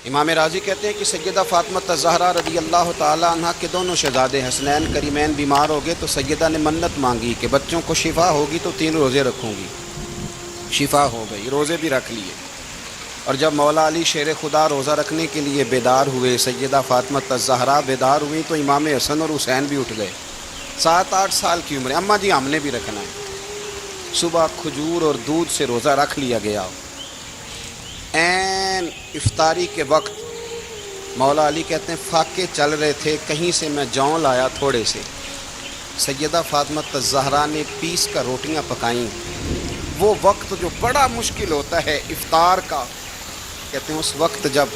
امام راضی کہتے ہیں کہ سیدہ فاطمہ الزہرا رضی اللہ تعالی عنہ کے دونوں شہزادے حسنین کریمین بیمار ہو گئے تو سیدہ نے منت مانگی کہ بچوں کو شفا ہوگی تو 3 روزے رکھوں گی۔ شفا ہو گئی، روزے بھی رکھ لیے۔ اور جب مولا علی شیر خدا روزہ رکھنے کے لیے بیدار ہوئے، سیدہ فاطمہ الزہرا بیدار ہوئی تو امام حسن اور حسین بھی اٹھ گئے۔ 7-8 سال کی عمر، اماں جی ہم نے بھی رکھنا ہے۔ صبح کھجور اور دودھ سے روزہ رکھ لیا گیا۔ عین افطاری کے وقت مولا علی کہتے ہیں فاقے چل رہے تھے، کہیں سے میں جوں لایا تھوڑے سے۔ سیدہ فاطمہ الزہرا نے پیس کر روٹیاں پکائیں۔ وہ وقت جو بڑا مشکل ہوتا ہے افطار کا، کہتے ہیں اس وقت جب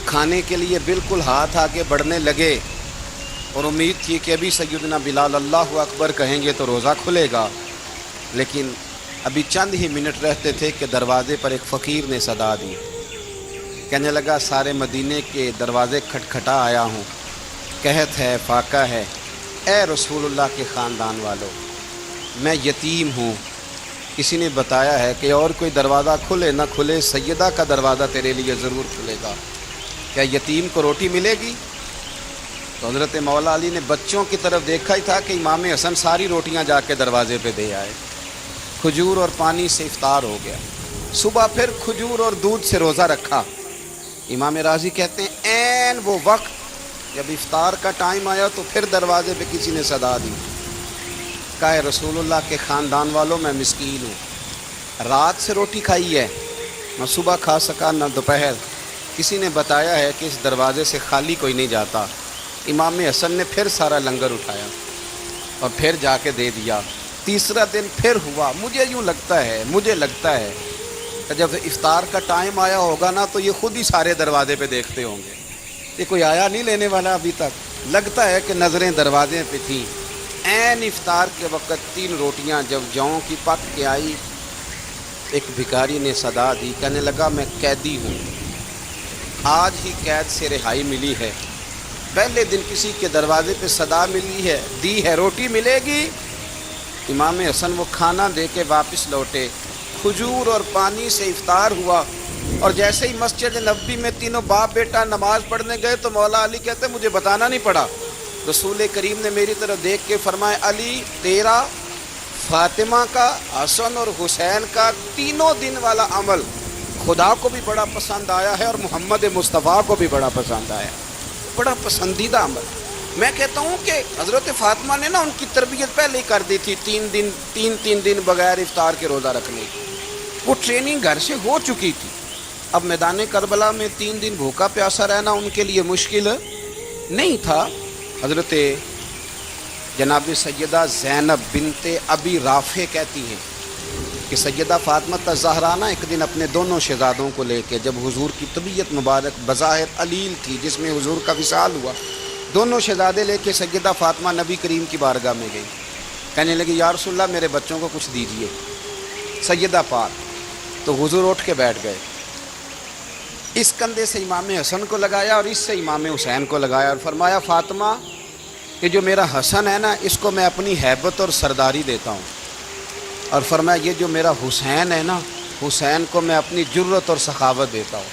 کھانے کے لیے بالکل ہاتھ آگے بڑھنے لگے اور امید تھی کہ ابھی سیدنا بلال اللہ اکبر کہیں گے تو روزہ کھلے گا، لیکن ابھی چند ہی منٹ رہتے تھے کہ دروازے پر ایک فقیر نے صدا دی۔ کہنے لگا سارے مدینے کے دروازے کھٹکھٹا آیا ہوں، قحط ہے، فاقہ ہے، اے رسول اللہ کے خاندان والوں، میں یتیم ہوں۔ کسی نے بتایا ہے کہ اور کوئی دروازہ کھلے نہ کھلے سیدہ کا دروازہ تیرے لیے ضرور کھلے گا، کیا یتیم کو روٹی ملے گی؟ تو حضرت مولا علی نے بچوں کی طرف دیکھا ہی تھا کہ امام حسن ساری روٹیاں جا کے دروازے پہ دے آئے۔ کھجور اور پانی سے افطار ہو گیا۔ صبح پھر کھجور اور دودھ سے روزہ رکھا۔ امام راضی کہتے ہیں عین وہ وقت جب افطار کا ٹائم آیا تو پھر دروازے پہ کسی نے صدا دی، کہا ہے رسول اللہ کے خاندان والوں میں مسکین ہوں، رات سے روٹی کھائی ہے، نہ صبح کھا سکا نہ دوپہر۔ کسی نے بتایا ہے کہ اس دروازے سے خالی کوئی نہیں جاتا۔ امام حسن نے پھر سارا لنگر اٹھایا اور پھر جا کے دے دیا۔ تیسرا دن پھر ہوا۔ مجھے لگتا ہے کہ جب افطار کا ٹائم آیا ہوگا نا تو یہ خود ہی سارے دروازے پہ دیکھتے ہوں گے، یہ کوئی آیا نہیں لینے والا ابھی تک۔ لگتا ہے کہ نظریں دروازے پہ تھیں۔ عین افطار کے وقت 3 روٹیاں جب جوں کی پک کے آئی، ایک بھکاری نے صدا دی، کہنے لگا میں قیدی ہوں، آج ہی قید سے رہائی ملی ہے، پہلے دن کسی کے دروازے پہ صدا ملی ہے، دی ہے روٹی ملے گی۔ امام حسن وہ کھانا دے کے واپس لوٹے۔ کھجور اور پانی سے افطار ہوا اور جیسے ہی مسجد نبوی میں تینوں باپ بیٹا نماز پڑھنے گئے تو مولا علی کہتے ہیں مجھے بتانا نہیں پڑا، رسول کریم نے میری طرف دیکھ کے فرمایا علی تیرا، فاطمہ کا، حسن اور حسین کا 3 دن والا عمل خدا کو بھی بڑا پسند آیا ہے اور محمد مصطفیٰ کو بھی بڑا پسند آیا، بڑا پسندیدہ عمل۔ میں کہتا ہوں کہ حضرت فاطمہ نے نا ان کی تربیت پہلے ہی کر دی تھی، 3 دن بغیر افطار کے روزہ رکھنے کی، وہ ٹریننگ گھر سے ہو چکی تھی۔ اب میدان کربلا میں 3 دن بھوکا پیاسا رہنا ان کے لیے مشکل نہیں تھا۔ حضرت جناب سیدہ زینب بنت ابی رافع کہتی ہیں کہ سیدہ فاطمہ الزہرا ایک دن اپنے دونوں شہزادوں کو لے کے، جب حضور کی طبیعت مبارک بظاہر علیل تھی جس میں حضور کا وصال ہوا، دونوں شہزادے لے کے سیدہ فاطمہ نبی کریم کی بارگاہ میں گئی، کہنے لگی یا رسول اللہ میرے بچوں کو کچھ دیجئے۔ سیدہ پاک تو حضور اٹھ کے بیٹھ گئے، اس کندھے سے امام حسن کو لگایا اور اس سے امام حسین کو لگایا اور فرمایا فاطمہ کہ جو میرا حسن ہے نا اس کو میں اپنی ہیبت اور سرداری دیتا ہوں، اور فرمایا یہ جو میرا حسین ہے نا حسین کو میں اپنی جرت اور سخاوت دیتا ہوں،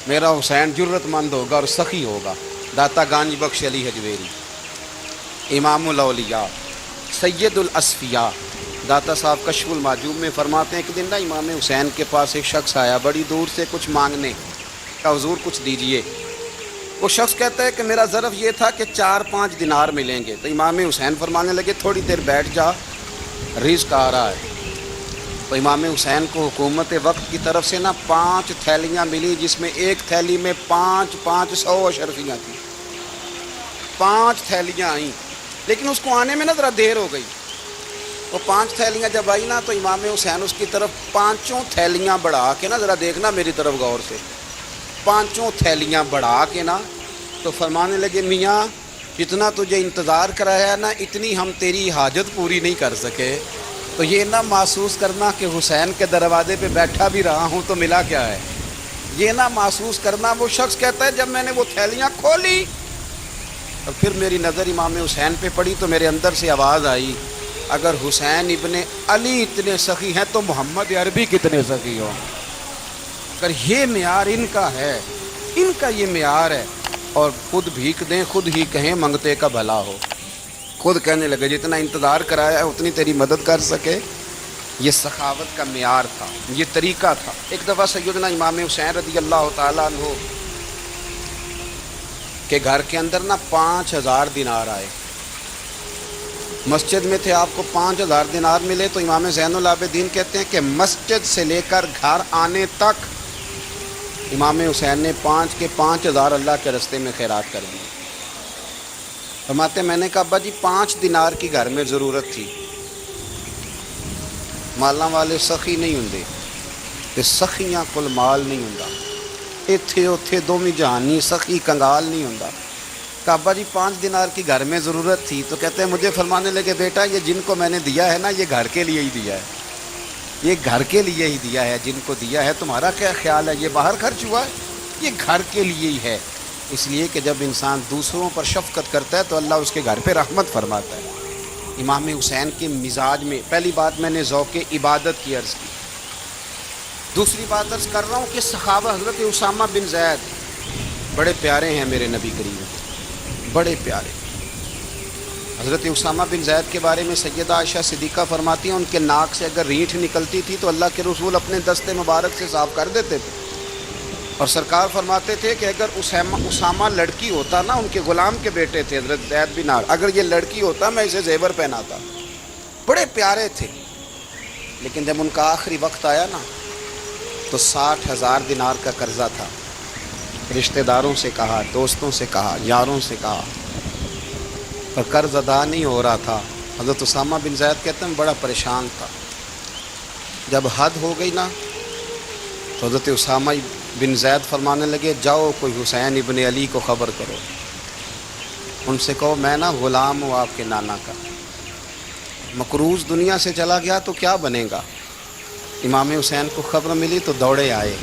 میرا حسین جرت مند ہوگا اور سخی ہوگا۔ داتا گانج بخش علی حجویری امام الاولیاء سید الاصفیاء داتا صاحب کشف المعجوب میں فرماتے ہیں ایک دن نا امام حسین کے پاس ایک شخص آیا بڑی دور سے کچھ مانگنے کا، حضور کچھ دیجئے۔ وہ شخص کہتا ہے کہ میرا ظرف یہ تھا کہ 4-5 دینار ملیں گے، تو امام حسین فرمانے لگے تھوڑی دیر بیٹھ جا، رزق آ رہا ہے۔ تو امام حسین کو حکومت وقت کی طرف سے نا 5 تھیلیاں ملی جس میں ایک تھیلی میں 500 اشرفیاں تھیں، 5 تھیلیاں آئیں، لیکن اس کو آنے میں نا ذرا دیر ہو گئی۔ وہ 5 تھیلیاں جب آئی نا تو امام حسین اس کی طرف 5 تھیلیاں بڑھا کے نا، ذرا دیکھنا میری طرف غور سے، 5 تھیلیاں بڑھا کے نا تو فرمانے لگے میاں جتنا تجھے انتظار کرایا نا اتنی ہم تیری حاجت پوری نہیں کر سکے، تو یہ نہ محسوس کرنا کہ حسین کے دروازے پہ بیٹھا بھی رہا ہوں تو ملا کیا ہے، یہ نہ محسوس کرنا۔ وہ شخص کہتا ہے جب میں نے وہ تھیلیاں کھولی اور پھر میری نظر امام حسین پہ پڑی تو میرے اندر سے آواز آئی اگر حسین ابن علی اتنے سخی ہیں تو محمد عربی کتنے سخی ہوں۔ اگر یہ معیار ان کا ہے، ان کا یہ معیار ہے، اور خود بھیک دیں، خود ہی کہیں منگتے کا بھلا ہو، خود کہنے لگے جتنا انتظار کرایا ہے اتنی تیری مدد کر سکے، یہ سخاوت کا معیار تھا، یہ طریقہ تھا۔ ایک دفعہ سیدنا امام حسین رضی اللہ تعالیٰ عنہ کے گھر کے اندر 5000 دینار آئے، مسجد میں تھے، آپ کو 5000 دینار ملے تو امام زین العابدین کہتے ہیں کہ مسجد سے لے کر گھر آنے تک امام حسین نے 5 کے 5000 اللہ کے راستے میں خیرات کر دی۔ فرماتے میں نے کہا ابا جی 5 دینار کی گھر میں ضرورت تھی، مالاں والے سخی نہیں ہوندے تے سخیاں کول مال نہیں ہوندا، ایتھے اوتھے دوویں جہانی سخی کنگال نہیں ہوندا۔ کہا ابا جی 5 دینار کی گھر میں ضرورت تھی، تو کہتے ہیں مجھے فرمانے لگے بیٹا یہ جن کو میں نے دیا ہے نا یہ گھر کے لیے ہی دیا ہے، یہ گھر کے لیے ہی دیا ہے، جن کو دیا ہے تمہارا کیا خیال ہے یہ باہر خرچ ہوا ہے، یہ گھر کے لیے ہی ہے۔ اس لیے کہ جب انسان دوسروں پر شفقت کرتا ہے تو اللہ اس کے گھر پہ رحمت فرماتا ہے۔ امام حسین کے مزاج میں پہلی بات میں نے ذوق عبادت کی عرض کی، دوسری بات عرض کر رہا ہوں کہ صحابہ حضرت اسامہ بن زید بڑے پیارے ہیں میرے نبی کریم، بڑے پیارے۔ حضرت اسامہ بن زید کے بارے میں سیدہ عائشہ صدیقہ فرماتی ہیں ان کے ناک سے اگر رینٹھ نکلتی تھی تو اللہ کے رسول اپنے دست مبارک سے صاف کر دیتے تھے، اور سرکار فرماتے تھے کہ اگر اسامہ لڑکی ہوتا نا، ان کے غلام کے بیٹے تھے حضرت زید بن عمرو، اگر یہ لڑکی ہوتا میں اسے زیور پہناتا۔ بڑے پیارے تھے، لیکن جب ان کا آخری وقت آیا نا تو 60,000 دینار کا قرضہ تھا، رشتہ داروں سے کہا، دوستوں سے کہا، یاروں سے کہا، پر قرض ادا نہیں ہو رہا تھا۔ حضرت اسامہ بن زید کہتے ہیں بڑا پریشان تھا۔ جب حد ہو گئی نا تو حضرت اسامہ بن زید فرمانے لگے جاؤ کوئی حسین ابن علی کو خبر کرو، ان سے کہو میں نا غلام ہوں آپ کے نانا کا، مقروض دنیا سے چلا گیا تو کیا بنے گا۔ امام حسین کو خبر ملی تو دوڑے آئے۔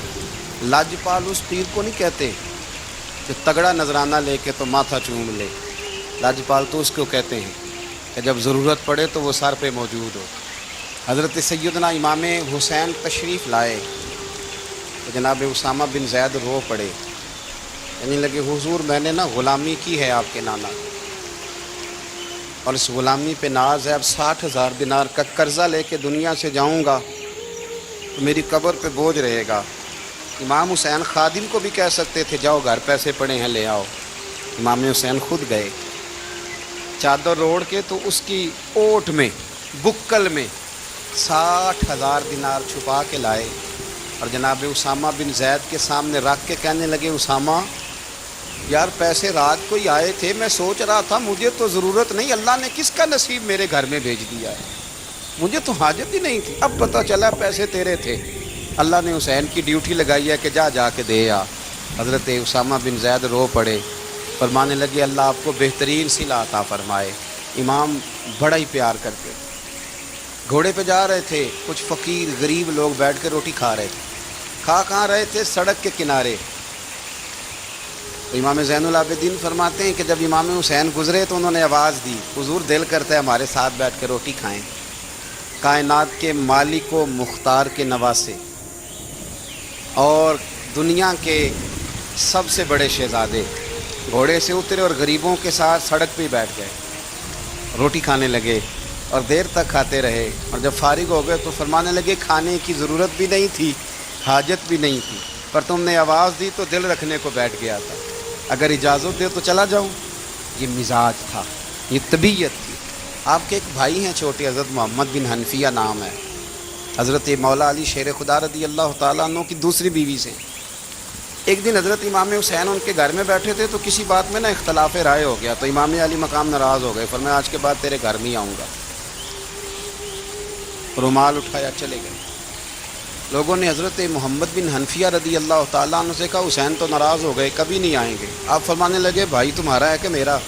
لاجپال اس پیر کو نہیں کہتے کہ تگڑا نذرانہ لے کے تو ماتھا چوم لے، لاجپال تو اس کو کہتے ہیں کہ جب ضرورت پڑے تو وہ سر پہ موجود ہو۔ حضرت سیدنا امام حسین تشریف لائے تو جناب اسامہ بن زید رو پڑے، کہنے لگے حضور میں نے نا غلامی کی ہے آپ کے نانا، اور اس غلامی پہ ناز ہے، اب 60,000 دینار کا قرضہ لے کے دنیا سے جاؤں گا تو میری قبر پہ بوجھ رہے گا۔ امام حسین خادم کو بھی کہہ سکتے تھے جاؤ گھر پیسے پڑے ہیں لے آؤ، امام حسین خود گئے، چادر اوڑھ کے تو اس کی اوٹ میں بکل میں 60,000 دینار چھپا کے لائے، اور جناب اسامہ بن زید کے سامنے رکھ کے کہنے لگے اسامہ یار پیسے رات کو ہی آئے تھے، میں سوچ رہا تھا مجھے تو ضرورت نہیں، اللہ نے کس کا نصیب میرے گھر میں بھیج دیا ہے، مجھے تو حاجت ہی نہیں تھی، اب پتہ چلا پیسے تیرے تھے، اللہ نے حسین کی ڈیوٹی لگائی ہے کہ جا کے دے آ۔ حضرت اسامہ بن زید رو پڑے، فرمانے لگے اللہ آپ کو بہترین صلہ عطا فرمائے۔ امام بڑا ہی پیار کرتے، گھوڑے پہ جا رہے تھے، کچھ فقیر غریب لوگ بیٹھ کے روٹی کھا رہے تھے، کہاں رہے تھے سڑک کے کنارے، تو امام زین العابدین فرماتے ہیں کہ جب امام حسین گزرے تو انہوں نے آواز دی حضور دل کرتا ہے ہمارے ساتھ بیٹھ کے روٹی کھائیں۔ کائنات کے مالک و مختار کے نواسے اور دنیا کے سب سے بڑے شہزادے گھوڑے سے اترے اور غریبوں کے ساتھ سڑک پہ بیٹھ گئے، روٹی کھانے لگے اور دیر تک کھاتے رہے، اور جب فارغ ہو گئے تو فرمانے لگے کھانے کی ضرورت بھی نہیں تھی، حاجت بھی نہیں تھی، پر تم نے آواز دی تو دل رکھنے کو بیٹھ گیا تھا، اگر اجازت دے تو چلا جاؤں۔ یہ مزاج تھا، یہ طبیعت تھی۔ آپ کے ایک بھائی ہیں چھوٹے، حضرت محمد بن حنفیہ نام ہے، حضرت مولا علی شیر خدا رضی اللہ تعالیٰ عنہ کی دوسری بیوی سے۔ ایک دن حضرت امام حسین ان کے گھر میں بیٹھے تھے تو کسی بات میں نا اختلاف رائے ہو گیا، تو امام علی مقام ناراض ہو گئے، فرمایا آج کے بعد تیرے گھر نہیں آؤں گا، رومال اٹھایا چلے گئے۔ لوگوں نے حضرت محمد بن حنفیہ رضی اللہ تعالیٰ عنہ سے کہا حسین تو ناراض ہو گئے، کبھی نہیں آئیں گے۔ آپ فرمانے لگے بھائی تمہارا ہے کہ میرا؟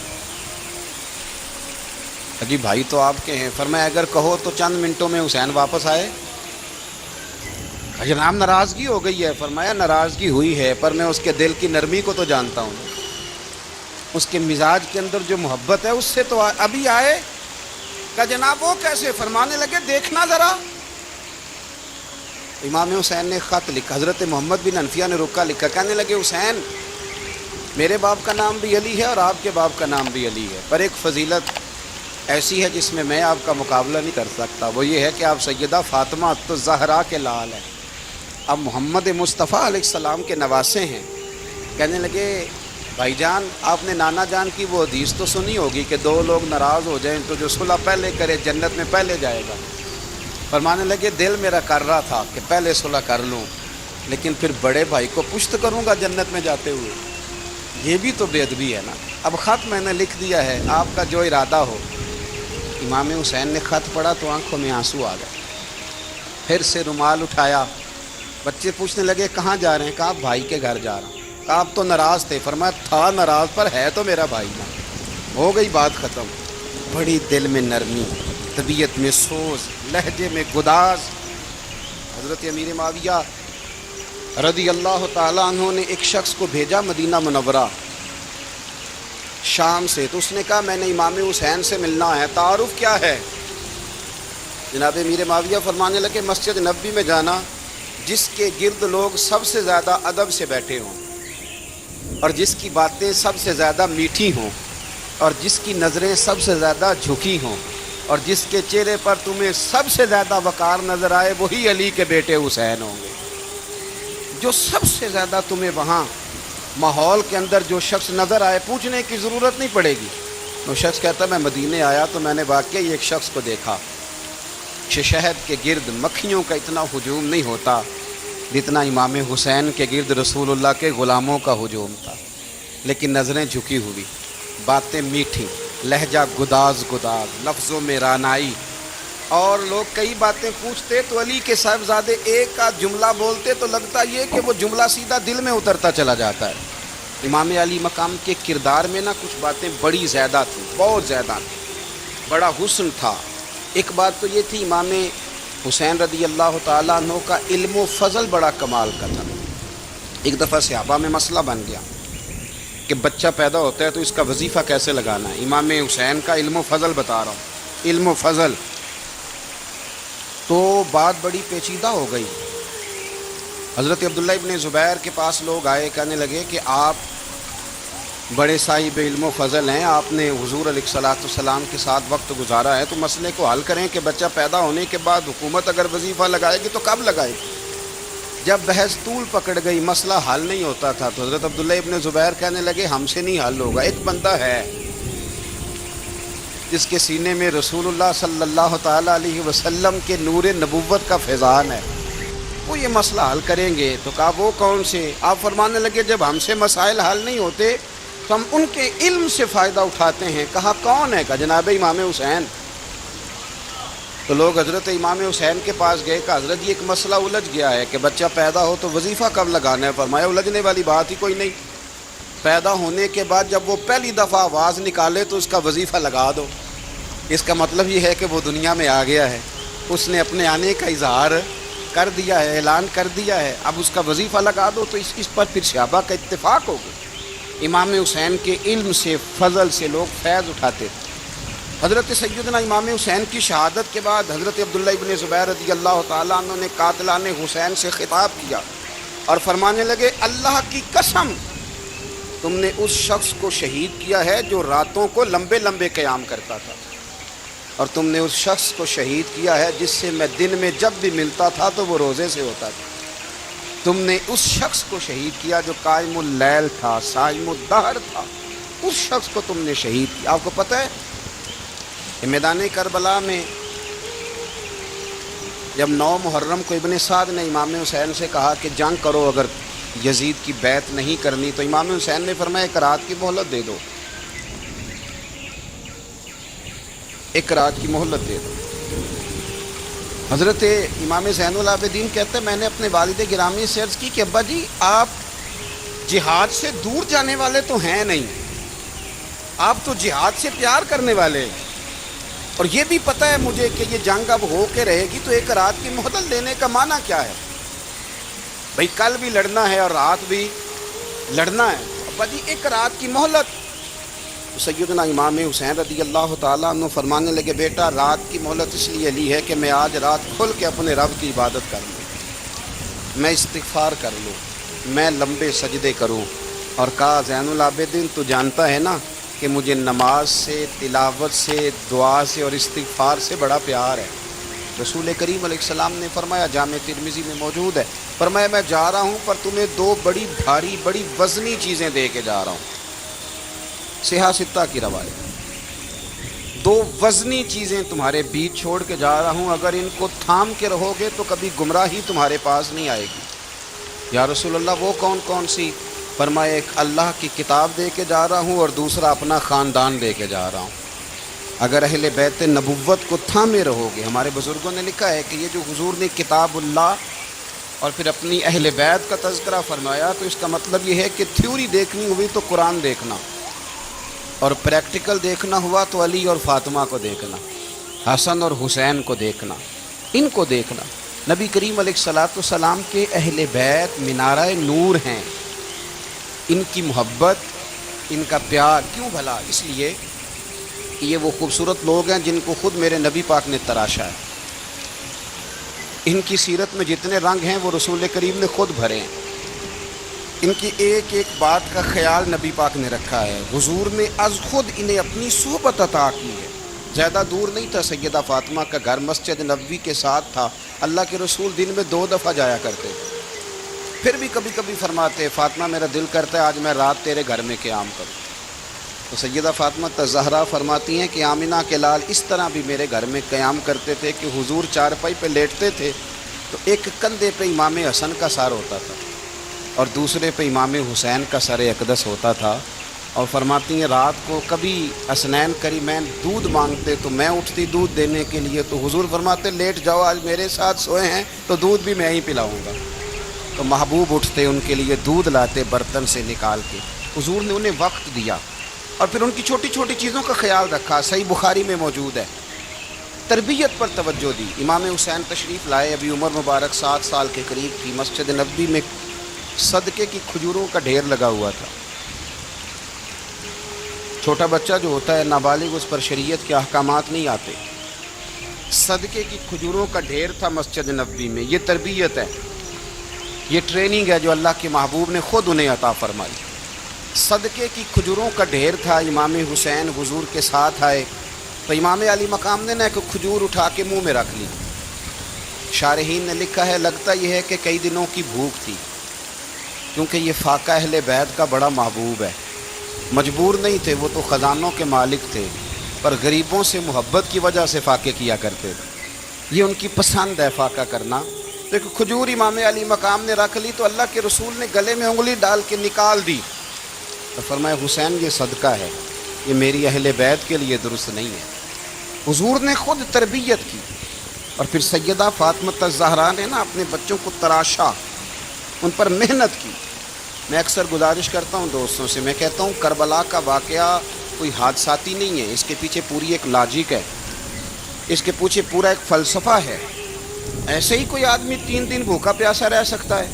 جی بھائی تو آپ کے ہیں۔ فرمایا اگر کہو تو چند منٹوں میں حسین واپس آئے۔ جناب ناراضگی ہو گئی ہے۔ فرمایا ناراضگی ہوئی ہے پر میں اس کے دل کی نرمی کو تو جانتا ہوں، اس کے مزاج کے اندر جو محبت ہے اس سے تو ابھی آئے۔ کہا جناب وہ کیسے؟ فرمانے لگے دیکھنا ذرا، امام حسین نے خط لکھا، حضرت محمد بن حنفیہ نے رکا لکھا، کہنے لگے حسین میرے باپ کا نام بھی علی ہے اور آپ کے باپ کا نام بھی علی ہے، پر ایک فضیلت ایسی ہے جس میں میں آپ کا مقابلہ نہیں کر سکتا، وہ یہ ہے کہ آپ سیدہ فاطمہ الزہرا کے لال ہیں، اب محمد مصطفیٰ علیہ السلام کے نواسے ہیں۔ کہنے لگے بھائی جان آپ نے نانا جان کی وہ حدیث تو سنی ہوگی کہ دو لوگ ناراض ہو جائیں تو جو صلح پہلے کرے جنت میں پہلے جائے گا۔ فرمانے لگے دل میرا کر رہا تھا کہ پہلے صلح کر لوں، لیکن پھر بڑے بھائی کو پشت کروں گا جنت میں جاتے ہوئے، یہ بھی تو بے ادبی ہے نا۔ اب خط میں نے لکھ دیا ہے، آپ کا جو ارادہ ہو۔ امام حسین نے خط پڑھا تو آنکھوں میں آنسو آ گئے، پھر سے رومال اٹھایا، بچے پوچھنے لگے کہاں جا رہے ہیں؟ کہا بھائی کے گھر جا رہا ہوں۔ کہا آپ تو ناراض تھے؟ فرمایا تھا ناراض پر ہے تو میرا بھائی نا، ہو گئی بات ختم۔ بڑی دل میں نرمی، طبیعت میں سوز، لہجے میں گداز۔ حضرت امیر معاویہ رضی اللہ تعالیٰ عنہ نے ایک شخص کو بھیجا مدینہ منورہ شام سے، تو اس نے کہا میں نے امام حسین سے ملنا ہے، تعارف کیا ہے؟ جناب امیر معاویہ فرمانے لگے مسجد نبوی میں جانا جس کے گرد لوگ سب سے زیادہ ادب سے بیٹھے ہوں اور جس کی باتیں سب سے زیادہ میٹھی ہوں اور جس کی نظریں سب سے زیادہ جھکی ہوں اور جس کے چہرے پر تمہیں سب سے زیادہ وقار نظر آئے وہی علی کے بیٹے حسین ہوں گے۔ جو سب سے زیادہ تمہیں وہاں ماحول کے اندر جو شخص نظر آئے پوچھنے کی ضرورت نہیں پڑے گی۔ وہ شخص کہتا میں مدینے آیا تو میں نے واقعی ایک شخص کو دیکھا، شہد کے گرد مکھیوں کا اتنا ہجوم نہیں ہوتا جتنا امام حسین کے گرد رسول اللہ کے غلاموں کا ہجوم تھا، لیکن نظریں جھکی ہوئی، باتیں میٹھی، لہجہ گداز گداز، لفظوں میں رانائی، اور لوگ کئی باتیں پوچھتے تو علی کے صاحبزادے ایک آدھ جملہ بولتے تو لگتا یہ کہ وہ جملہ سیدھا دل میں اترتا چلا جاتا ہے۔ امام علی مقام کے کردار میں نا کچھ باتیں بڑی زیادہ تھیں، بہت زیادہ تھیں، بڑا حسن تھا۔ ایک بات تو یہ تھی امام حسین رضی اللہ تعالیٰ عنہ کا علم و فضل بڑا کمال کا تھا۔ ایک دفعہ صحابہ میں مسئلہ بن گیا کہ بچہ پیدا ہوتا ہے تو اس کا وظیفہ کیسے لگانا ہے۔ امام حسین کا علم و فضل بتا رہا ہوں، علم و فضل، تو بات بڑی پیچیدہ ہو گئی۔ حضرت عبداللہ ابن زبیر کے پاس لوگ آئے، کہنے لگے کہ آپ بڑے صاحب علم و فضل ہیں، آپ نے حضور علیہ الصلوۃ والسلام کے ساتھ وقت گزارا ہے، تو مسئلے کو حل کریں کہ بچہ پیدا ہونے کے بعد حکومت اگر وظیفہ لگائے گی تو کب لگائے گی؟ جب بحث طول پکڑ گئی، مسئلہ حل نہیں ہوتا تھا، تو حضرت عبداللہ ابن زبیر کہنے لگے ہم سے نہیں حل ہوگا، ایک بندہ ہے جس کے سینے میں رسول اللہ صلی اللہ تعالیٰ علیہ وسلم کے نور نبوت کا فیضان ہے، وہ یہ مسئلہ حل کریں گے۔ تو کہا وہ کون سے؟ آپ فرمانے لگے جب ہم سے مسائل حل نہیں ہوتے تو ہم ان کے علم سے فائدہ اٹھاتے ہیں۔ کہا کون ہے؟ کہا جناب امام حسین۔ تو لوگ حضرت امام حسین کے پاس گئے، کہا حضرت یہ ایک مسئلہ الجھ گیا ہے کہ بچہ پیدا ہو تو وظیفہ کب لگانا ہے؟ فرمایا الجھنے والی بات ہی کوئی نہیں، پیدا ہونے کے بعد جب وہ پہلی دفعہ آواز نکالے تو اس کا وظیفہ لگا دو۔ اس کا مطلب یہ ہے کہ وہ دنیا میں آ گیا ہے، اس نے اپنے آنے کا اظہار کر دیا ہے، اعلان کر دیا ہے، اب اس کا وظیفہ لگا دو۔ تو اس پر پھر صحابہ کا اتفاق ہو گیا۔ امام حسین کے علم سے، فضل سے لوگ فیض اٹھاتے تھے۔ حضرت سیدنا امام حسین کی شہادت کے بعد حضرت عبداللہ ابن زبیر رضی اللہ تعالیٰ عنہ نے قاتلان حسین سے خطاب کیا اور فرمانے لگے اللہ کی قسم تم نے اس شخص کو شہید کیا ہے جو راتوں کو لمبے لمبے قیام کرتا تھا، اور تم نے اس شخص کو شہید کیا ہے جس سے میں دن میں جب بھی ملتا تھا تو وہ روزے سے ہوتا تھا۔ تم نے اس شخص کو شہید کیا جو قائم اللیل تھا، صائم الدہر تھا، اس شخص کو تم نے شہید کیا۔ آپ کو پتہ ہے کہ میدان کربلا میں جب 9 محرم کو ابن سعد نے امام حسین سے کہا کہ جنگ کرو اگر یزید کی بیعت نہیں کرنی، تو امام حسین نے فرمایا ایک رات کی مہلت دے دو، ایک رات کی مہلت دے دو۔ حضرت امام زین العابدین کہتے ہیں میں نے اپنے والد گرامی سے عرض کی کہ ابا جی آپ جہاد سے دور جانے والے تو ہیں نہیں، آپ تو جہاد سے پیار کرنے والے ہیں، اور یہ بھی پتہ ہے مجھے کہ یہ جنگ اب ہو کے رہے گی، تو ایک رات کی مہلت لینے کا معنی کیا ہے؟ بھئی کل بھی لڑنا ہے اور رات بھی لڑنا ہے، ابا جی ایک رات کی مہلت۔ سیدنا امام حسین رضی اللہ تعالیٰ عنہ فرمانے لگے بیٹا رات کی مہلت اس لیے لی ہے کہ میں آج رات کھل کے اپنے رب کی عبادت کر لوں، میں استغفار کر لوں، میں لمبے سجدے کروں، اور کہا زین العابدین تو جانتا ہے نا کہ مجھے نماز سے، تلاوت سے، دعا سے اور استغفار سے بڑا پیار ہے۔ رسول کریم علیہ السلام نے فرمایا، جامع ترمذی میں موجود ہے، فرمایا میں جا رہا ہوں پر تمہیں دو بڑی بھاری بڑی وزنی چیزیں دے کے جا رہا ہوں۔ صحیح ستہ کی روایت، دو وزنی چیزیں تمہارے بیچ چھوڑ کے جا رہا ہوں، اگر ان کو تھام کے رہو گے تو کبھی گمراہی تمہارے پاس نہیں آئے گی۔ یا رسول اللہ وہ کون کون سی؟ فرمایا ایک اللہ کی کتاب دے کے جا رہا ہوں اور دوسرا اپنا خاندان دے کے جا رہا ہوں۔ اگر اہل بیت نبوت کو تھامے رہو گے، ہمارے بزرگوں نے لکھا ہے کہ یہ جو حضور نے کتاب اللہ اور پھر اپنی اہل بیت کا تذکرہ فرمایا تو اس کا مطلب یہ ہے کہ تھیوری دیکھنی ہوئی تو قرآن دیکھنا، اور پریکٹیکل دیکھنا ہوا تو علی اور فاطمہ کو دیکھنا، حسن اور حسین کو دیکھنا، ان کو دیکھنا۔ نبی کریم علیہ الصلوۃ والسلام کے اہل بیت مینارہ نور ہیں، ان کی محبت، ان کا پیار کیوں بھلا؟ اس لیے کہ یہ وہ خوبصورت لوگ ہیں جن کو خود میرے نبی پاک نے تراشا ہے۔ ان کی سیرت میں جتنے رنگ ہیں وہ رسول کریم نے خود بھرے ہیں۔ ان کی ایک ایک بات کا خیال نبی پاک نے رکھا ہے۔ حضور نے از خود انہیں اپنی صحبت عطا کی ہے۔ زیادہ دور نہیں تھا سیدہ فاطمہ کا گھر، مسجد نبوی کے ساتھ تھا۔ اللہ کے رسول دن میں 2 دفعہ جایا کرتے، پھر بھی کبھی کبھی فرماتے فاطمہ میرا دل کرتا ہے آج میں رات تیرے گھر میں قیام کروں۔ تو سیدہ فاطمہ الزہرا فرماتی ہیں کہ آمنہ کے لال اس طرح بھی میرے گھر میں قیام کرتے تھے کہ حضور چارپائی پہ لیٹتے تھے تو ایک کندھے پہ امام حسن کا سر ہوتا تھا اور دوسرے پہ امام حسین کا سر اقدس ہوتا تھا، اور فرماتی ہیں رات کو کبھی حسنین کریمین دودھ مانگتے تو میں اٹھتی دودھ دینے کے لیے، تو حضور فرماتے لیٹ جاؤ آج میرے ساتھ سوئے ہیں تو دودھ بھی میں ہی پلاؤں گا۔ تو محبوب اٹھتے ان کے لیے دودھ لاتے برتن سے نکال کے۔ حضور نے انہیں وقت دیا اور پھر ان کی چھوٹی چھوٹی چیزوں کا خیال رکھا۔ صحیح بخاری میں موجود ہے، تربیت پر توجہ دی۔ امام حسین تشریف لائے، ابھی عمر مبارک 7 سال کے قریب تھی، مسجد نبوی میں صدقے کی کھجوروں کا ڈھیر لگا ہوا تھا۔ چھوٹا بچہ جو ہوتا ہے نابالغ، اس پر شریعت کے احکامات نہیں آتے۔ صدقے کی کھجوروں کا ڈھیر تھا مسجد نبوی میں۔ یہ تربیت ہے، یہ ٹریننگ ہے جو اللہ کے محبوب نے خود انہیں عطا فرمائی۔ صدقے کی کھجوروں کا ڈھیر تھا۔ امام حسین حضور کے ساتھ آئے تو امام علی مقام نے ایک کھجور اٹھا کے منہ میں رکھ لی۔ شارحین نے لکھا ہے لگتا یہ ہے کہ کئی دنوں کی بھوک تھی، کیونکہ یہ فاقہ اہل بیت کا بڑا محبوب ہے۔ مجبور نہیں تھے، وہ تو خزانوں کے مالک تھے، پر غریبوں سے محبت کی وجہ سے فاقے کیا کرتے تھے۔ یہ ان کی پسند ہے فاقہ کرنا۔ تو ایک کھجور امام علی مقام نے رکھ لی تو اللہ کے رسول نے گلے میں انگلی ڈال کے نکال دی، تو فرمایا حسین یہ صدقہ ہے، یہ میری اہل بیت کے لیے درست نہیں ہے۔ حضور نے خود تربیت کی، اور پھر سیدہ فاطمہ الزہرا نے اپنے بچوں کو تراشا، ان پر محنت کی۔ میں اکثر گزارش کرتا ہوں دوستوں سے، میں کہتا ہوں کربلا کا واقعہ کوئی حادثاتی نہیں ہے، اس کے پیچھے پوری ایک لاجک ہے، اس کے پیچھے پورا ایک فلسفہ ہے۔ ایسے ہی کوئی آدمی 3 دن بھوکا پیاسا رہ سکتا ہے؟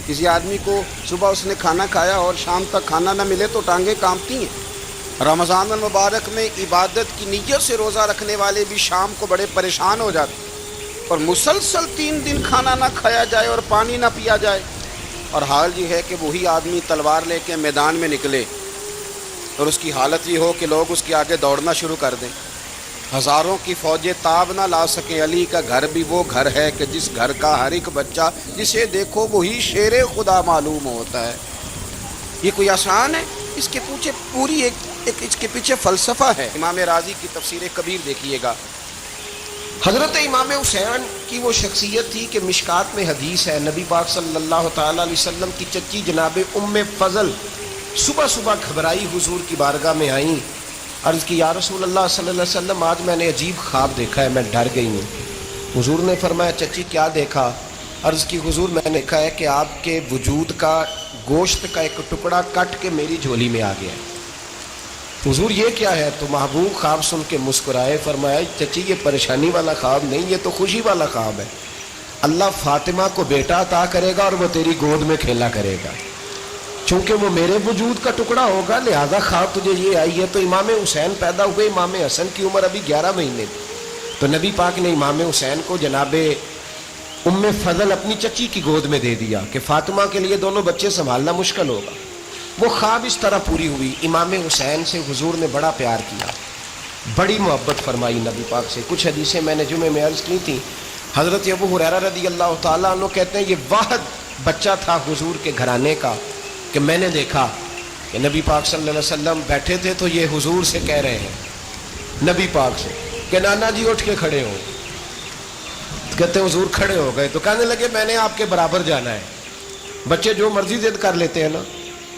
کسی آدمی کو صبح اس نے کھانا کھایا اور شام تک کھانا نہ ملے تو ٹانگیں کانپتی ہیں۔ رمضان المبارک میں عبادت کی نیت سے روزہ رکھنے والے بھی شام کو بڑے پریشان ہو جاتے ہیں، اور مسلسل 3 دن کھانا نہ کھایا جائے اور پانی نہ پیا جائے، اور حال یہ ہے کہ وہی آدمی تلوار لے کے میدان میں نکلے اور اس کی حالت یہ ہو کہ لوگ اس کے آگے دوڑنا شروع کر دیں، ہزاروں کی فوجیں تاب نہ لا سکیں۔ علی کا گھر بھی وہ گھر ہے کہ جس گھر کا ہر ایک بچہ جسے دیکھو وہی شیر خدا معلوم ہوتا ہے۔ یہ کوئی آسان ہے؟ اس کے پیچھے پوری ایک اس کے پیچھے فلسفہ ہے۔ امام راضی کی تفسیر کبیر دیکھیے گا، حضرت امام حسین کی وہ شخصیت تھی کہ مشکات میں حدیث ہے، نبی پاک صلی اللہ تعالیٰ علیہ وسلم کی چچی جناب ام فضل صبح صبح گھبرائی حضور کی بارگاہ میں آئیں، عرض کی یا رسول اللہ صلی اللہ علیہ وسلم آج میں نے عجیب خواب دیکھا ہے، میں ڈر گئی ہوں۔ حضور نے فرمایا چچی کیا دیکھا؟ عرض کی حضور میں نے دیکھا ہے کہ آپ کے وجود کا گوشت کا ایک ٹکڑا کٹ کے میری جھولی میں آ گیا ہے۔ حضور یہ کیا ہے؟ تو محبوب خواب سن کے مسکرائے، فرمایا چچی یہ پریشانی والا خواب نہیں، یہ تو خوشی والا خواب ہے۔ اللہ فاطمہ کو بیٹا عطا کرے گا اور وہ تیری گود میں کھیلا کرے گا، چونکہ وہ میرے وجود کا ٹکڑا ہوگا، لہذا خواب تجھے یہ آئی ہے۔ تو امام حسین پیدا ہوئے، امام حسن کی عمر ابھی 11 مہینے تھی، تو نبی پاک نے امام حسین کو جناب ام فضل اپنی چچی کی گود میں دے دیا کہ فاطمہ کے لیے دونوں بچے سنبھالنا مشکل ہوگا. وہ خواب اس طرح پوری ہوئی. امام حسین سے حضور نے بڑا پیار کیا, بڑی محبت فرمائی نبی پاک سے. کچھ حدیثیں میں نے جمعے میں عرض کی تھیں. حضرت ابو ہریرہ رضی اللہ تعالیٰ عنہ کہتے ہیں یہ واحد بچہ تھا حضور کے گھرانے کا کہ میں نے دیکھا کہ نبی پاک صلی اللہ علیہ وسلم بیٹھے تھے تو یہ حضور سے کہہ رہے ہیں نبی پاک سے کہ نانا جی اٹھ کے کھڑے ہو. کہتے ہیں حضور کھڑے ہو گئے تو کہنے لگے میں نے آپ کے برابر جانا ہے. بچے جو مرضی ضد کر لیتے ہیں نا.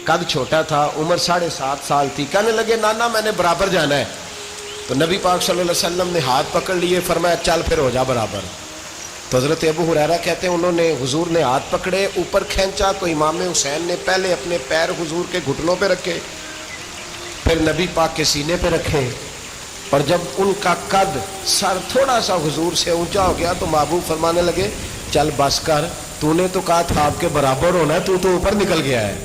قد چھوٹا تھا, عمر 7.5 سال تھی. کہنے لگے نانا میں نے برابر جانا ہے. تو نبی پاک صلی اللہ علیہ وسلم نے ہاتھ پکڑ لیے, فرمایا چل پھر ہو جا برابر. تو حضرت ابو ہریرہ کہتے ہیں انہوں نے حضور نے ہاتھ پکڑے, اوپر کھینچا تو امام حسین نے پہلے اپنے پیر حضور کے گھٹنوں پہ رکھے, پھر نبی پاک کے سینے پہ رکھے, اور جب ان کا قد سر تھوڑا سا حضور سے اونچا ہو گیا تو محبوب فرمانے لگے چل بس کر, تو نے تو کہا تھا آپ کے برابر ہونا, تو اوپر نکل گیا ہے,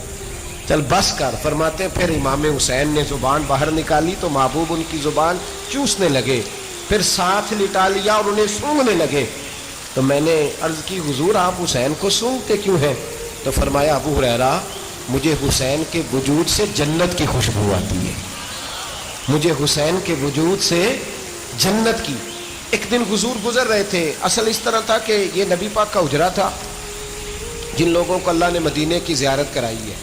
چل بس کر. فرماتے پھر امام حسین نے زبان باہر نکالی تو محبوب ان کی زبان چوسنے لگے, پھر ساتھ لٹا لیا اور انہیں سونگھنے لگے. تو میں نے عرض کی حضور آپ حسین کو سونگھتے کیوں ہیں؟ تو فرمایا ابو ہریرہ مجھے حسین کے وجود سے جنت کی خوشبو آتی ہے, مجھے حسین کے وجود سے جنت کی. ایک دن حضور گزر رہے تھے. اصل اس طرح تھا کہ یہ نبی پاک کا حجرہ تھا. جن لوگوں کو اللہ نے مدینے کی زیارت کرائی ہے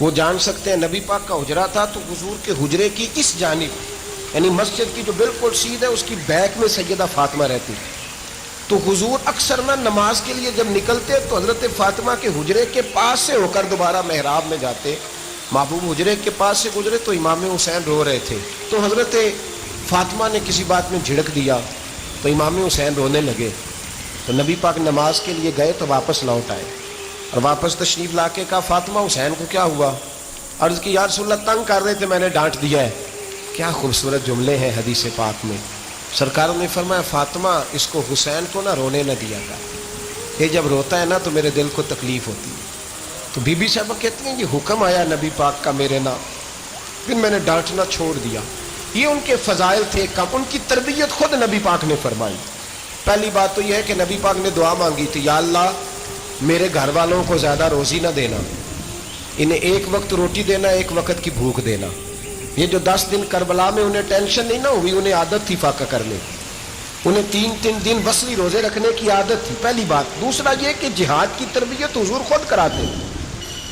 وہ جان سکتے ہیں نبی پاک کا حجرہ تھا. تو حضور کے حجرے کی اس جانب یعنی مسجد کی جو بالکل سیدھ ہے اس کی بیک میں سیدہ فاطمہ رہتی. تو حضور اکثر نہ نماز کے لیے جب نکلتے تو حضرت فاطمہ کے حجرے کے پاس سے ہو کر دوبارہ محراب میں جاتے. محبوب حجرے کے پاس سے گزرے تو امام حسین رو رہے تھے. تو حضرت فاطمہ نے کسی بات میں جھڑک دیا تو امام حسین رونے لگے. تو نبی پاک نماز کے لیے گئے تو واپس لوٹ آئے, اور واپس تشریف لا کے کہا فاطمہ حسین کو کیا ہوا؟ عرض کی یا رسول اللہ تنگ کر رہے تھے میں نے ڈانٹ دیا ہے. کیا خوبصورت جملے ہیں حدیث پاک میں. سرکار نے فرمایا فاطمہ اس کو حسین کو نہ رونے نہ دیا کر, یہ جب روتا ہے نا تو میرے دل کو تکلیف ہوتی ہے. تو بی بی صاحبہ کہتی ہیں یہ حکم آیا نبی پاک کا میرے نا, پھر میں نے ڈانٹنا چھوڑ دیا. یہ ان کے فضائل تھے کم, ان کی تربیت خود نبی پاک نے فرمائی. پہلی بات تو یہ ہے کہ نبی پاک نے دعا مانگی تھی یا اللہ میرے گھر والوں کو زیادہ روزی نہ دینا, انہیں ایک وقت روٹی دینا, ایک وقت کی بھوک دینا. یہ جو 10 دن کربلا میں انہیں ٹینشن نہیں نہ ہوئی, انہیں عادت تھی فاقہ کرنے کی, انہیں 3 دن وصلی روزے رکھنے کی عادت تھی. پہلی بات. دوسرا یہ کہ جہاد کی تربیت حضور خود کراتے.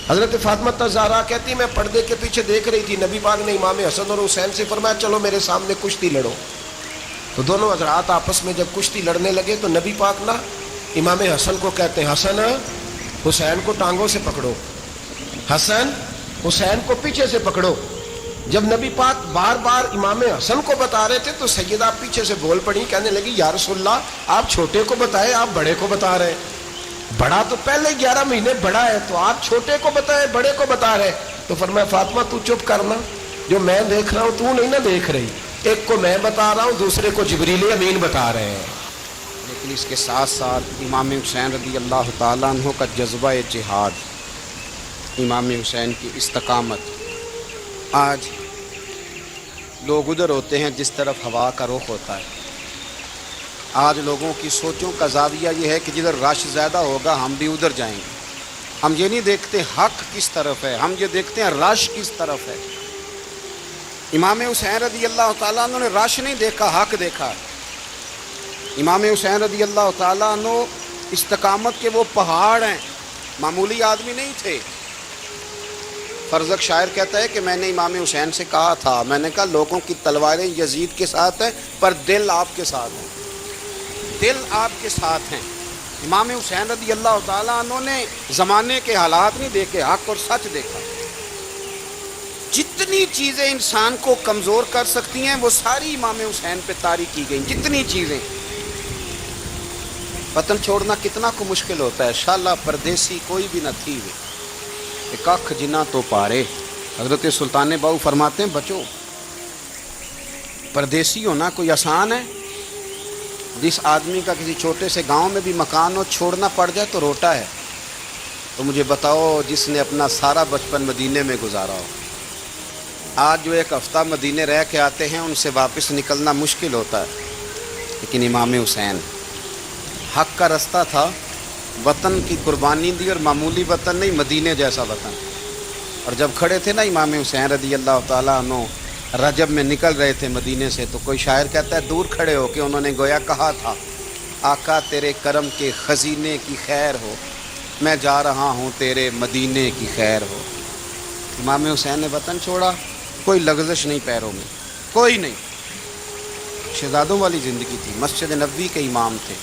حضرت فاطمہ الزہرا کہتی میں پردے کے پیچھے دیکھ رہی تھی, نبی پاک نے امام حسن اور حسین سے فرمایا چلو میرے سامنے کشتی لڑو. تو دونوں حضرات آپس میں جب کشتی لڑنے لگے تو نبی پاک نا امام حسن کو کہتے ہیں حسن حسین کو ٹانگوں سے پکڑو, حسن حسین کو پیچھے سے پکڑو. جب نبی پاک بار بار امام حسن کو بتا رہے تھے تو سیدہ پیچھے سے بول پڑی, کہنے لگی یا رسول اللہ آپ چھوٹے کو بتائے آپ بڑے کو بتا رہے ہیں. بڑا تو پہلے 11 مہینے بڑا ہے تو آپ چھوٹے کو بتائے بڑے کو بتا رہے. تو فرمایا فاطمہ تو چپ کرنا, جو میں دیکھ رہا ہوں تو نہیں نہ دیکھ رہی. ایک کو میں بتا رہا ہوں, دوسرے کو جبریل امین بتا رہے ہیں. لیکن اس کے ساتھ ساتھ امام حسین رضی اللہ تعالیٰ عنہ کا جذبہ جہاد, امام حسین کی استقامت. آج لوگ ادھر ہوتے ہیں جس طرف ہوا کا رخ ہوتا ہے. آج لوگوں کی سوچوں کا زاویہ یہ ہے کہ جدھر رش زیادہ ہوگا ہم بھی ادھر جائیں گے. ہم یہ نہیں دیکھتے حق کس طرف ہے, ہم یہ دیکھتے ہیں رش کس طرف ہے. امام حسین رضی اللہ تعالیٰ عنہ نے رش نہیں دیکھا, حق دیکھا. امام حسین رضی اللہ تعالیٰ عنہ استقامت کے وہ پہاڑ ہیں, معمولی آدمی نہیں تھے. فرزق شاعر کہتا ہے کہ میں نے امام حسین سے کہا تھا, میں نے کہا لوگوں کی تلواریں یزید کے ساتھ ہیں پر دل آپ کے ساتھ ہیں, دل آپ کے ساتھ ہیں. امام حسین رضی اللہ تعالیٰ عنہ نے زمانے کے حالات نہیں دیکھے, حق اور سچ دیکھا. جتنی چیزیں انسان کو کمزور کر سکتی ہیں وہ ساری امام حسین پہ طاری کی گئیں. جتنی چیزیں, وطن چھوڑنا کتنا کو مشکل ہوتا ہے. شالا پردیسی کوئی بھی نہ تھی وے کخ جنا تو پارے. حضرت سلطان باؤ فرماتے ہیں بچو پردیسی ہونا کوئی آسان ہے؟ جس آدمی کا کسی چھوٹے سے گاؤں میں بھی مکان ہو چھوڑنا پڑ جائے تو روٹا ہے. تو مجھے بتاؤ جس نے اپنا سارا بچپن مدینے میں گزارا ہو, آج جو 1 ہفتہ مدینے رہ کے آتے ہیں ان سے واپس نکلنا مشکل ہوتا ہے. لیکن امام حسین حق کا رستہ تھا، وطن کی قربانی دی، اور معمولی وطن نہیں، مدینے جیسا وطن. اور جب کھڑے تھے نا امام حسین رضی اللہ تعالیٰ عنہ رجب میں نکل رہے تھے مدینے سے، تو کوئی شاعر کہتا ہے دور کھڑے ہو کے انہوں نے گویا کہا تھا، آقا تیرے کرم کے خزینے کی خیر ہو، میں جا رہا ہوں تیرے مدینے کی خیر ہو. امام حسین نے وطن چھوڑا، کوئی لغزش نہیں پیروں میں، کوئی نہیں. شہزادوں والی زندگی تھی، مسجد نبوی کے امام تھے،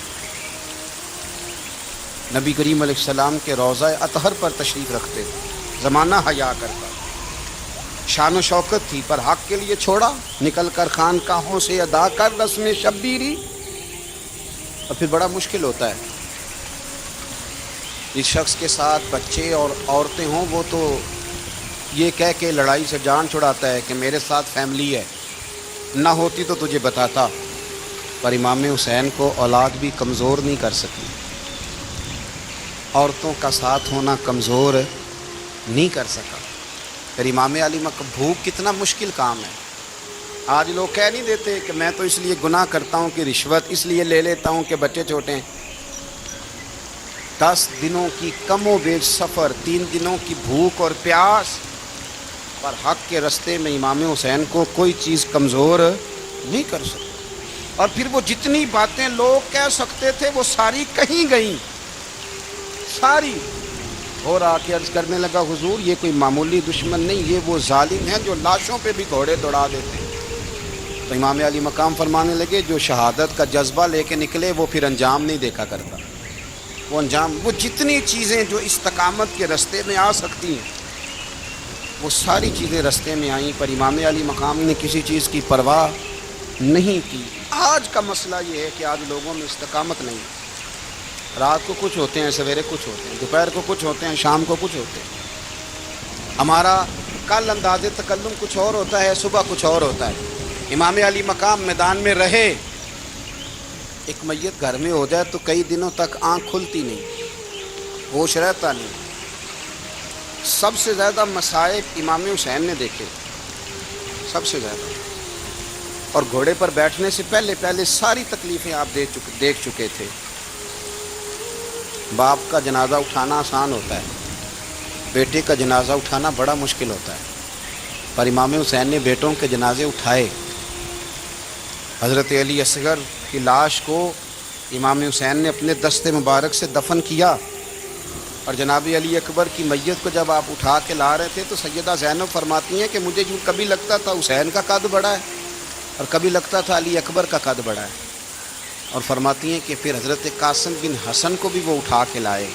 نبی کریم علیہ السلام کے روضہ اطہر پر تشریف رکھتے تھے، زمانہ حیا کرتا، شان و شوکت تھی، پر حق کے لیے چھوڑا، نکل کر خانقاہوں سے ادا کر رسم شبیری. اور پھر بڑا مشکل ہوتا ہے. جس شخص کے ساتھ بچے اور عورتیں ہوں وہ تو یہ کہہ کے لڑائی سے جان چھڑاتا ہے کہ میرے ساتھ فیملی ہے، نہ ہوتی تو تجھے بتاتا. پر امام حسین کو اولاد بھی کمزور نہیں کر سکی، عورتوں کا ساتھ ہونا کمزور نہیں کر سکا. پھر امام علی بھوک کتنا مشکل کام ہے. آج لوگ کہہ نہیں دیتے کہ میں تو اس لیے گناہ کرتا ہوں کہ رشوت اس لیے لے لیتا ہوں کہ بچے چھوٹے ہیں. 10 دنوں کی کم و بیش سفر، 3 دنوں کی بھوک اور پیاس، پر حق کے رستے میں امام حسین کو کوئی چیز کمزور نہیں کر سکتی. اور پھر وہ جتنی باتیں لوگ کہہ سکتے تھے وہ ساری کہیں گئیں، ساری. اور آ کے عرض کرنے لگا حضور یہ کوئی معمولی دشمن نہیں، یہ وہ ظالم ہیں جو لاشوں پہ بھی گھوڑے دوڑا دیتے ہیں. تو امام علی مقام فرمانے لگے جو شہادت کا جذبہ لے کے نکلے وہ پھر انجام نہیں دیکھا کرتا. وہ انجام، وہ جتنی چیزیں جو استقامت کے رستے میں آ سکتی ہیں وہ ساری چیزیں رستے میں آئیں، پر امام علی مقام نے کسی چیز کی پرواہ نہیں کی. آج کا مسئلہ یہ ہے کہ آج لوگوں میں استقامت نہیں. رات کو کچھ ہوتے ہیں، سویرے کچھ ہوتے ہیں، دوپہر کو کچھ ہوتے ہیں، شام کو کچھ ہوتے ہیں. ہمارا کل انداز تکلم کچھ اور ہوتا ہے، صبح کچھ اور ہوتا ہے. امام علی مقام میدان میں رہے، ایک میت گھر میں ہو جائے تو کئی دنوں تک آنکھ کھلتی نہیں، ہوش رہتا نہیں. سب سے زیادہ مصائب امام حسین نے دیکھے، سب سے زیادہ. اور گھوڑے پر بیٹھنے سے پہلے ساری تکلیفیں آپ دیکھ چکے تھے. باپ کا جنازہ اٹھانا آسان ہوتا ہے، بیٹے کا جنازہ اٹھانا بڑا مشکل ہوتا ہے. پر امام حسین نے بیٹوں کے جنازے اٹھائے. حضرت علی اصغر کی لاش کو امام حسین نے اپنے دست مبارک سے دفن کیا. اور جناب علی اکبر کی میت کو جب آپ اٹھا کے لا رہے تھے تو سیدہ زینب فرماتی ہیں کہ مجھے یوں کبھی لگتا تھا حسین کا قد بڑا ہے اور کبھی لگتا تھا علی اکبر کا قد بڑا ہے. اور فرماتی ہیں کہ پھر حضرت قاسم بن حسن کو بھی وہ اٹھا کے لائے،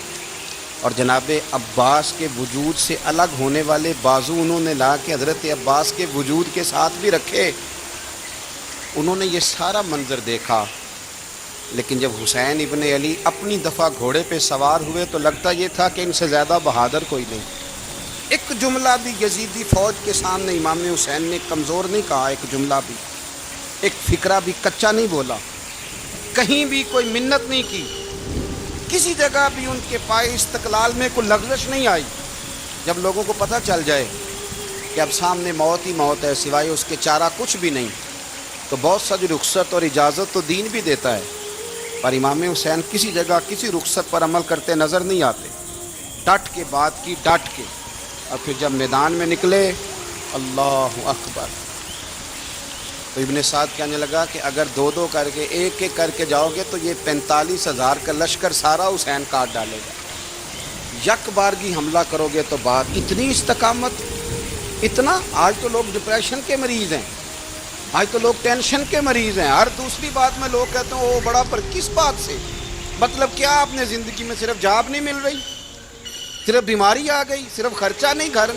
اور جناب عباس کے وجود سے الگ ہونے والے بازو انہوں نے لا کے حضرت عباس کے وجود کے ساتھ بھی رکھے. انہوں نے یہ سارا منظر دیکھا. لیکن جب حسین ابن علی اپنی دفعہ گھوڑے پہ سوار ہوئے تو لگتا یہ تھا کہ ان سے زیادہ بہادر کوئی نہیں. ایک جملہ بھی یزیدی فوج کے سامنے امام حسین نے کمزور نہیں کہا، ایک جملہ بھی، ایک فکرہ بھی کچا نہیں بولا، کہیں بھی کوئی منت نہیں کی، کسی جگہ بھی ان کے پائے استقلال میں کوئی لغزش نہیں آئی. جب لوگوں کو پتہ چل جائے کہ اب سامنے موت ہی موت ہے، سوائے اس کے چارہ کچھ بھی نہیں، تو بہت ساری رخصت اور اجازت تو دین بھی دیتا ہے. پر امام حسین کسی جگہ کسی رخصت پر عمل کرتے نظر نہیں آتے. ڈٹ کے بات کی، ڈٹ کے. اور پھر جب میدان میں نکلے، اللہ اکبر، تو ابن سعد کہنے لگا کہ اگر 2 کر کے ایک کر کے جاؤ گے تو یہ 45,000 کا لشکر سارا حسین کاٹ ڈالے گا. یک بارگی حملہ کرو گے تو بات. اتنی استقامت، اتنا. آج تو لوگ ڈپریشن کے مریض ہیں، آج تو لوگ ٹینشن کے مریض ہیں. ہر دوسری بات میں لوگ کہتے ہیں وہ بڑا، پر کس بات سے؟ مطلب کیا آپ نے زندگی میں صرف جاب نہیں مل رہی، صرف بیماری آ گئی، صرف خرچہ نہیں گھر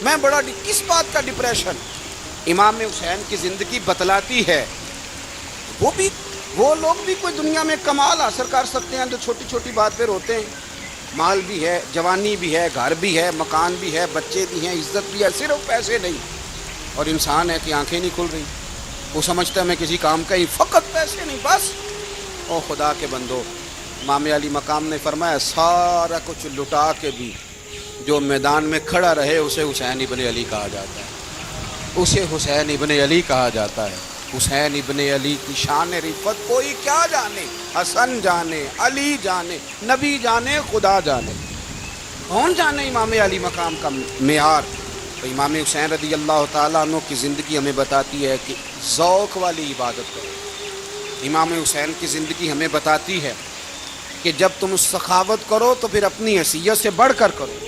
میں بڑا کس بات کا ڈپریشن؟ امام حسین کی زندگی بتلاتی ہے. وہ لوگ بھی کوئی دنیا میں کمال حاصل کر سکتے ہیں جو چھوٹی چھوٹی بات پہ روتے ہیں. مال بھی ہے، جوانی بھی ہے، گھر بھی ہے، مکان بھی ہے، بچے بھی ہیں، عزت بھی ہے، صرف پیسے نہیں. اور انسان ہے کہ آنکھیں نہیں کھل رہی، وہ سمجھتا ہے میں کسی کام کا ہی، فقط پیسے نہیں بس. او خدا کے بندو، امام علی مقام نے فرمایا سارا کچھ لٹا کے بھی جو میدان میں کھڑا رہے اسے حسین ابن علی کہا جاتا ہے، اسے حسین ابن علی کہا جاتا ہے. حسین ابن علی کی شان رفت کوئی کیا جانے، حسن جانے، علی جانے، نبی جانے، خدا جانے، کون جانے امام علی مقام کا معیار۔ تو امام حسین رضی اللہ تعالیٰ عنہ کی زندگی ہمیں بتاتی ہے کہ ذوق والی عبادت کرو۔ امام حسین کی زندگی ہمیں بتاتی ہے کہ جب تم سخاوت کرو تو پھر اپنی حیثیت سے بڑھ کر کرو،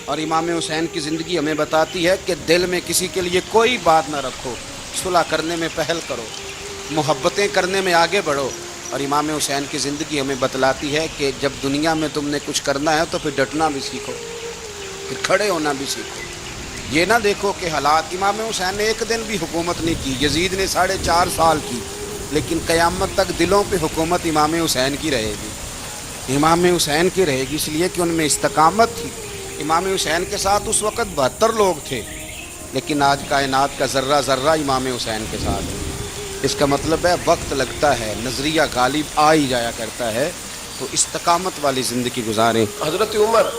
اور امام حسین کی زندگی ہمیں بتاتی ہے کہ دل میں کسی کے لیے کوئی بات نہ رکھو، صلح کرنے میں پہل کرو، محبتیں کرنے میں آگے بڑھو۔ اور امام حسین کی زندگی ہمیں بتلاتی ہے کہ جب دنیا میں تم نے کچھ کرنا ہے تو پھر ڈٹنا بھی سیکھو، پھر کھڑے ہونا بھی سیکھو۔ یہ نہ دیکھو کہ حالات، امام حسین نے ایک دن بھی حکومت نہیں کی، یزید نے 4.5 سال کی، لیکن قیامت تک دلوں پہ حکومت امام حسین کی رہے گی، امام حسین کی رہے گی، اس لیے کہ ان میں استقامت تھی۔ امام حسین کے ساتھ اس وقت 72 لوگ تھے، لیکن آج کائنات کا ذرہ ذرہ امام حسین کے ساتھ ہے۔ اس کا مطلب ہے وقت لگتا ہے، نظریہ غالب آ ہی جایا کرتا ہے، تو استقامت والی زندگی گزاریں۔ حضرت عمر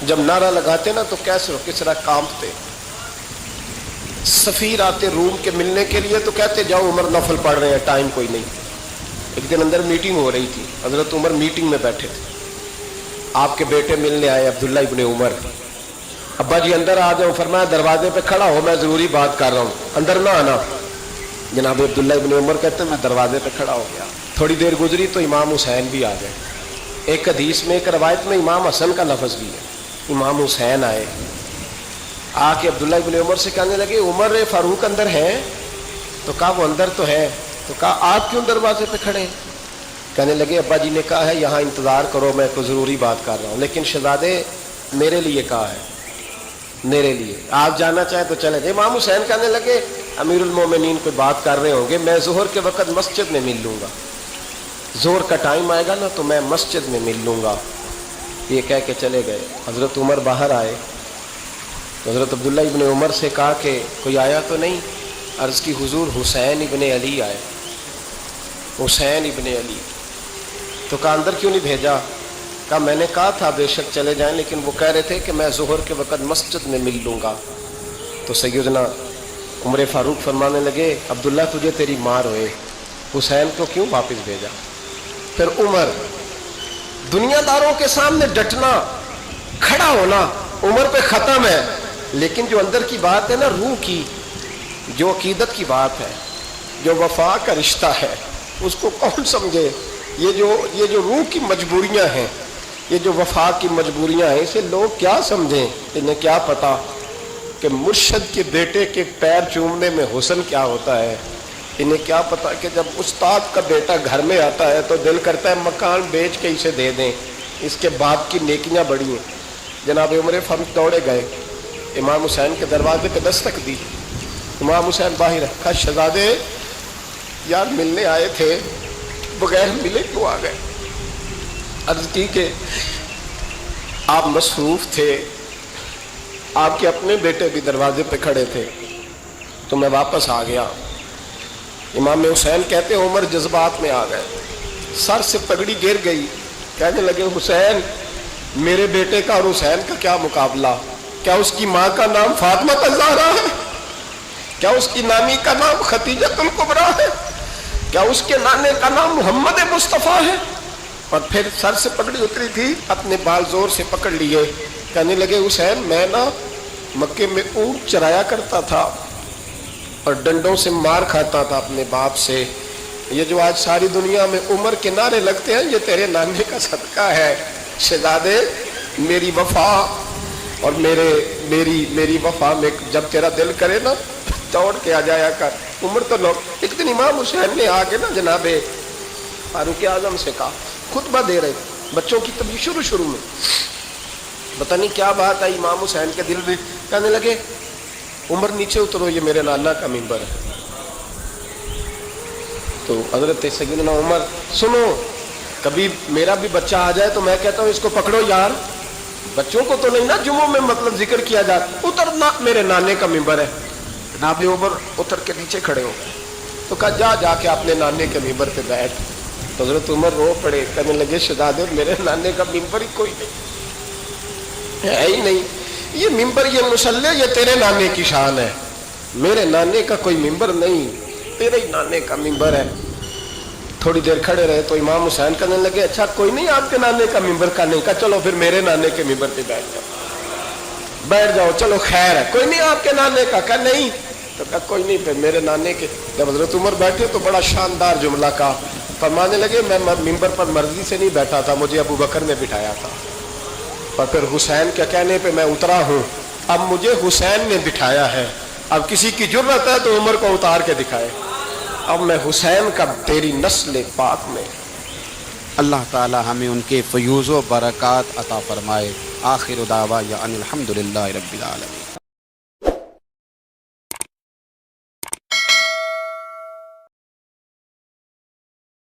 جب نعرہ لگاتے نا تو کیسے کس طرح کانپتے۔ سفیر آتے روم کے ملنے کے لیے تو کہتے جاؤ عمر نفل پڑھ رہے ہیں، ٹائم کوئی نہیں۔ ایک دن اندر میٹنگ ہو رہی تھی، حضرت عمر میٹنگ میں بیٹھے تھے، آپ کے بیٹے ملنے آئے عبداللہ ابن عمر۔ ابا جی اندر آ جاؤ، فرمایا دروازے پہ کھڑا ہو، میں ضروری بات کر رہا ہوں، اندر نہ آنا۔ جناب عبداللہ ابن عمر کہتے ہیں میں دروازے پہ کھڑا ہو گیا، تھوڑی دیر گزری تو امام حسین بھی آ گئے۔ ایک حدیث میں، ایک روایت میں امام حسن کا لفظ بھی ہے، امام حسین آئے، آ کے عبداللہ ابن عمر سے کہنے لگے عمر فاروق اندر ہے؟ تو کہا وہ اندر تو ہے۔ تو کہا آپ کیوں دروازے پہ کھڑے ہیں؟ کہنے لگے ابا جی نے کہا ہے یہاں انتظار کرو، میں کوئی ضروری بات کر رہا ہوں، لیکن شہزادے میرے لیے کہا ہے، میرے لیے آپ جانا چاہیں تو چلے جائیں۔ امام حسین کہنے لگے امیر المومنین کوئی بات کر رہے ہوں گے، میں ظہر کے وقت مسجد میں مل لوں گا، ظہر کا ٹائم آئے گا نا تو میں مسجد میں مل لوں گا۔ یہ کہہ کے چلے گئے۔ حضرت عمر باہر آئے، حضرت عبداللہ ابن عمر سے کہا کہ کوئی آیا تو نہیں؟ عرض کی حضور حسین ابن علی آئے، حسین ابن علی۔ تو کہا اندر کیوں نہیں بھیجا؟ کہا میں نے کہا تھا بے شک چلے جائیں، لیکن وہ کہہ رہے تھے کہ میں ظہر کے وقت مسجد میں مل لوں گا۔ تو سیدنا عمر فاروق فرمانے لگے عبداللہ تجھے تیری مار ہوئے، حسین کو کیوں واپس بھیجا؟ پھر عمر، دنیا داروں کے سامنے ڈٹنا، کھڑا ہونا عمر پہ ختم ہے، لیکن جو اندر کی بات ہے نا، روح کی، جو عقیدت کی بات ہے، جو وفا کا رشتہ ہے، اس کو کون سمجھے؟ یہ جو روح کی مجبوریاں ہیں، یہ جو وفا کی مجبوریاں ہیں، اسے لوگ کیا سمجھیں؟ انہیں کیا پتا کہ مرشد کے بیٹے کے پیر چومنے میں حسن کیا ہوتا ہے؟ انہیں کیا پتا کہ جب استاد کا بیٹا گھر میں آتا ہے تو دل کرتا ہے مکان بیچ کے اسے دے دیں، اس کے باپ کی نیکیاں بڑی ہیں۔ جناب عمر فاروق دوڑے گئے، امام حسین کے دروازے پہ دستک دی، امام حسین باہر رکھا، شہزادے یار ملنے آئے تھے، بغیر ملے کیوں آ گئے؟ عرض کی کہ آپ مصروف تھے، آپ کے اپنے بیٹے بھی دروازے پہ کھڑے تھے، تو میں واپس آ گیا۔ امام حسین کہتے عمر جذبات میں آ گئے، سر سے پگڑی گر گئی، کہنے لگے حسین میرے بیٹے کا اور حسین کا کیا مقابلہ؟ کیا اس کی ماں کا نام فاطمہ الزہرا ہے؟ کیا اس کی نانی کا نام ختیجہ الکبریٰ ہے؟ کیا اس کے نانے کا نام محمد مصطفیٰ ہے؟ اور پھر سر سے پگڑی اتری تھی، اپنے بال زور سے پکڑ لیے، کہنے لگے حسین میں نا مکے میں اونٹ چرایا کرتا تھا اور ڈنڈوں سے مار کھاتا تھا اپنے باپ سے، یہ جو آج ساری دنیا میں عمر کے نعرے لگتے ہیں یہ تیرے نانے کا صدقہ ہے۔ شہزادے میری وفا اور میری وفا میں جب تیرا دل کرے نا دوڑ کے آ جایا کر۔ عمر تو لوگ، ایک دن امام حسین نے آ کے نا جناب فاروق اعظم سے کہا، خطبہ دے رہے بچوں کی تبھی شروع میں، پتہ نہیں کیا بات آئی امام حسین کے دل میں، کہنے لگے عمر نیچے اترو، یہ میرے نانا کا ممبر ہے۔ تو حضرت سیدنا عمر، سنو کبھی میرا بھی بچہ آ جائے تو میں کہتا ہوں اس کو پکڑو یار، بچوں کو تو نہیں نا جمعوں میں مطلب ذکر کیا جاتا، اترنا میرے نانے کا ممبر ہے۔ جناب عمر اتر کے نیچے کھڑے ہو گئے، تو کہا جا کے اپنے نانے کے ممبر پہ بیٹھ۔ تو حضرت عمر رو پڑے، کہنے لگے شہزادے میرے نانے کا ممبر ہی کوئی نہیں ہے ہی نہیں، یہ ممبر، یہ مصلی، یہ تیرے نانے کی شان ہے، میرے نانے کا کوئی ممبر نہیں، تیرے ہی نانے کا ممبر ہے۔ تھوڑی دیر کھڑے رہے تو امام حسین کہنے لگے اچھا کوئی نہیں آپ کے نانے کا ممبر کا نہیں، کہا چلو پھر میرے نانے کے ممبر پہ بیٹھ جاؤ، چلو خیر ہے، کوئی نہیں آپ کے نانے کا، کہا نہیں، تو کہا کوئی نہیں پھر میرے نانے کے۔ جب حضرت عمر بیٹھے تو بڑا شاندار جملہ کہا، فرمانے لگے میں ممبر پر مرضی سے نہیں بیٹھا تھا، مجھے ابو بکر نے بٹھایا تھا، اور پھر حسین کے کہنے پہ میں اترا ہوں، اب مجھے حسین نے بٹھایا ہے، اب کسی کی جرت ہے تو عمر کو اتار کے دکھائے، اب میں حسین کا تیری نسل پاک میں۔ اللہ تعالی ہمیں ان کے فیوز و برکات عطا فرمائے۔ آخر دعوانا ان الحمدللہ رب العالمین۔